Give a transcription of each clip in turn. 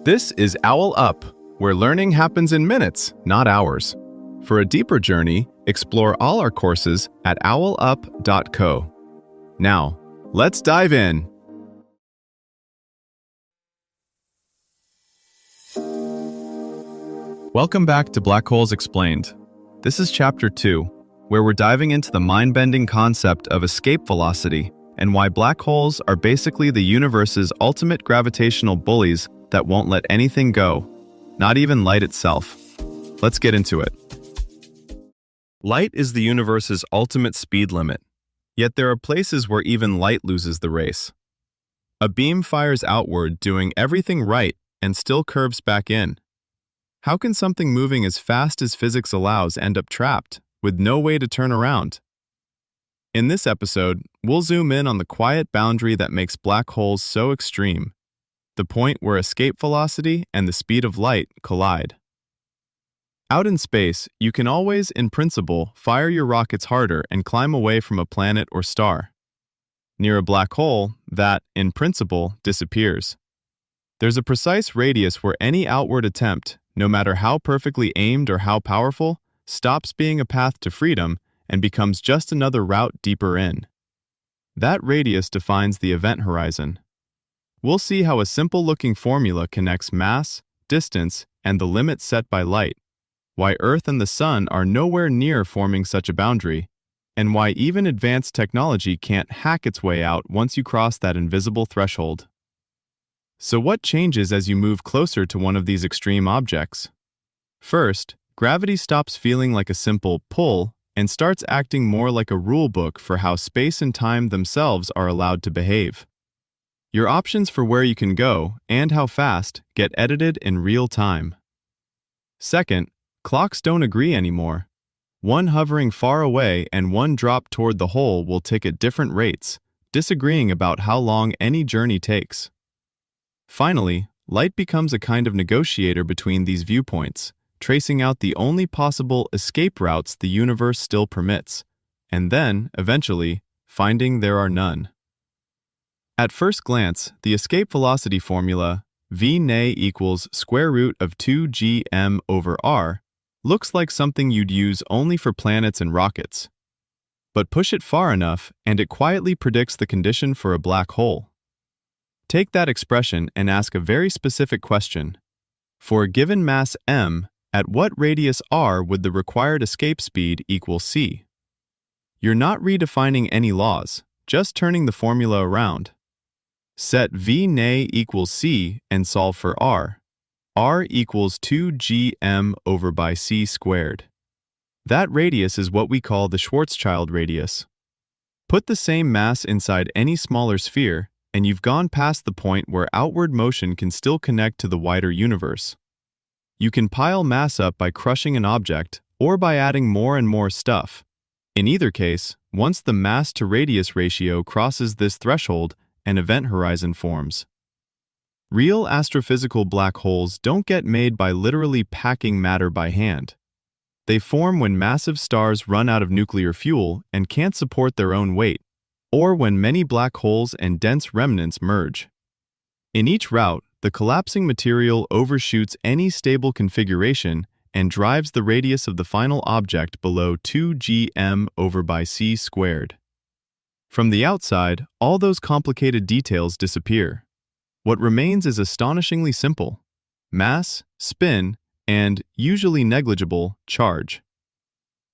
This is OwlUp, where learning happens in minutes, not hours. For a deeper journey, explore all our courses at owlup.co. Now, let's dive in. Welcome back to Black Holes Explained. This is Chapter 2, where we're diving into the mind-bending concept of escape velocity and why black holes are basically the universe's ultimate gravitational bullies that won't let anything go, not even light itself. Let's get into it. Light is the universe's ultimate speed limit, yet there are places where even light loses the race. A beam fires outward doing everything right and still curves back in. How can something moving as fast as physics allows end up trapped, with no way to turn around? In this episode, we'll zoom in on the quiet boundary that makes black holes so extreme, the point where escape velocity and the speed of light collide. Out in space, you can always, in principle, fire your rockets harder and climb away from a planet or star. Near a black hole, that, in principle, disappears. There's a precise radius where any outward attempt, no matter how perfectly aimed or how powerful, stops being a path to freedom and becomes just another route deeper in. That radius defines the event horizon. We'll see how a simple-looking formula connects mass, distance, and the limit set by light, why Earth and the Sun are nowhere near forming such a boundary, and why even advanced technology can't hack its way out once you cross that invisible threshold. So what changes as you move closer to one of these extreme objects? First, gravity stops feeling like a simple pull and starts acting more like a rule book for how space and time themselves are allowed to behave. Your options for where you can go and how fast get edited in real time. Second, clocks don't agree anymore. One hovering far away and one dropped toward the hole will tick at different rates, disagreeing about how long any journey takes. Finally, light becomes a kind of negotiator between these viewpoints, tracing out the only possible escape routes the universe still permits, and then, eventually, finding there are none. At first glance, the escape velocity formula, v_ne equals square root of 2gm over r, looks like something you'd use only for planets and rockets. But push it far enough, and it quietly predicts the condition for a black hole. Take that expression and ask a very specific question. For a given mass m, at what radius r would the required escape speed equal c? You're not redefining any laws, just turning the formula around. Set v_ne equals c and solve for r. r equals 2gm over by c squared. That radius is what we call the Schwarzschild radius. Put the same mass inside any smaller sphere, and you've gone past the point where outward motion can still connect to the wider universe. You can pile mass up by crushing an object or by adding more and more stuff. In either case, once the mass-to-radius ratio crosses this threshold, an event horizon forms. Real astrophysical black holes don't get made by literally packing matter by hand. They form when massive stars run out of nuclear fuel and can't support their own weight, or when many black holes and dense remnants merge. In each route, the collapsing material overshoots any stable configuration and drives the radius of the final object below 2gm over by c squared. From the outside, all those complicated details disappear. What remains is astonishingly simple: mass, spin, and, usually negligible, charge.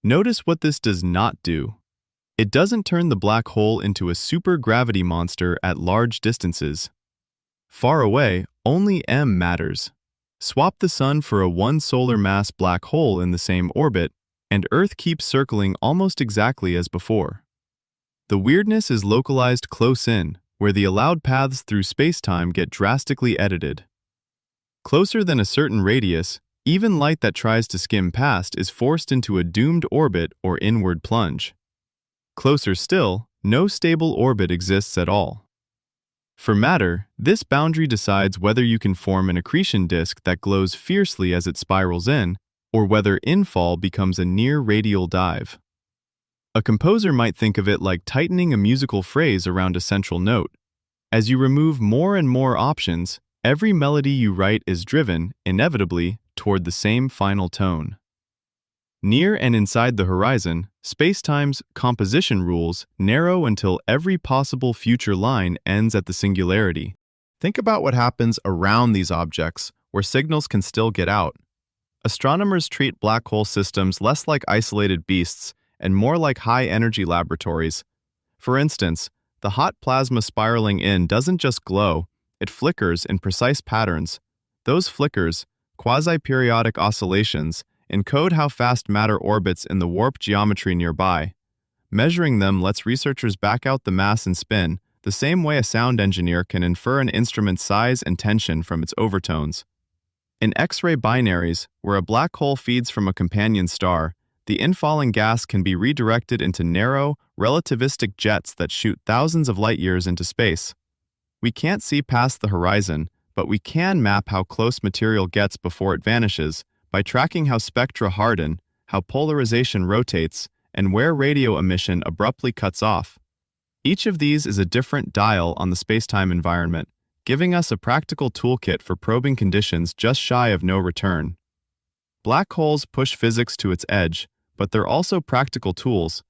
Notice what this does not do. It doesn't turn the black hole into a supergravity monster at large distances. Far away, only m matters. Swap the Sun for a one solar mass black hole in the same orbit, and Earth keeps circling almost exactly as before. The weirdness is localized close in, where the allowed paths through space-time get drastically edited. Closer than a certain radius, even light that tries to skim past is forced into a doomed orbit or inward plunge. Closer still, no stable orbit exists at all. For matter, this boundary decides whether you can form an accretion disk that glows fiercely as it spirals in, or whether infall becomes a near-radial dive. A composer might think of it like tightening a musical phrase around a central note. As you remove more and more options, Every melody you write is driven, inevitably, toward the same final tone. Near and inside the horizon, spacetime's composition rules narrow until every possible future line ends at the singularity. Think about what happens around these objects, where signals can still get out. Astronomers treat black hole systems less like isolated beasts and more like high-energy laboratories. For instance, the hot plasma spiraling in doesn't just glow, it flickers in precise patterns. Those flickers, quasi-periodic oscillations, encode how fast matter orbits in the warp geometry nearby. Measuring them lets researchers back out the mass and spin, the same way a sound engineer can infer an instrument's size and tension from its overtones. In X-ray binaries, where a black hole feeds from a companion star, the infalling gas can be redirected into narrow, relativistic jets that shoot thousands of light-years into space. We can't see past the horizon, but we can map how close material gets before it vanishes by tracking how spectra harden, how polarization rotates, and where radio emission abruptly cuts off. Each of these is a different dial on the spacetime environment, giving us a practical toolkit for probing conditions just shy of no return. Black holes push physics to its edge, but they're also practical tools.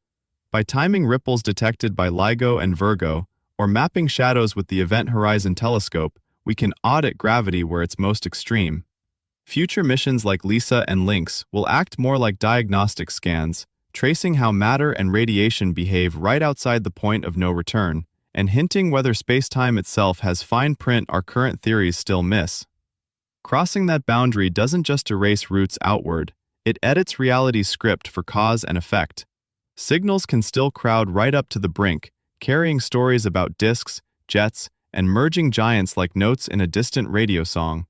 By timing ripples detected by LIGO and Virgo, or mapping shadows with the Event Horizon Telescope, we can audit gravity where it's most extreme. Future missions like LISA and LYNX will act more like diagnostic scans, tracing how matter and radiation behave right outside the point of no return, and hinting whether spacetime itself has fine print our current theories still miss. Crossing that boundary doesn't just erase routes outward, it edits reality's script for cause and effect. Signals can still crowd right up to the brink, carrying stories about disks, jets, and merging giants like notes in a distant radio song.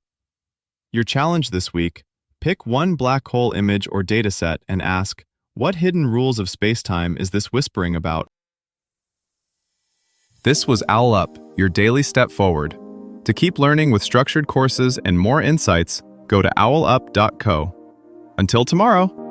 Your challenge this week: pick one black hole image or dataset and ask, what hidden rules of spacetime is this whispering about? This was OwlUp, your daily step forward. To keep learning with structured courses and more insights, go to owlup.co. Until tomorrow!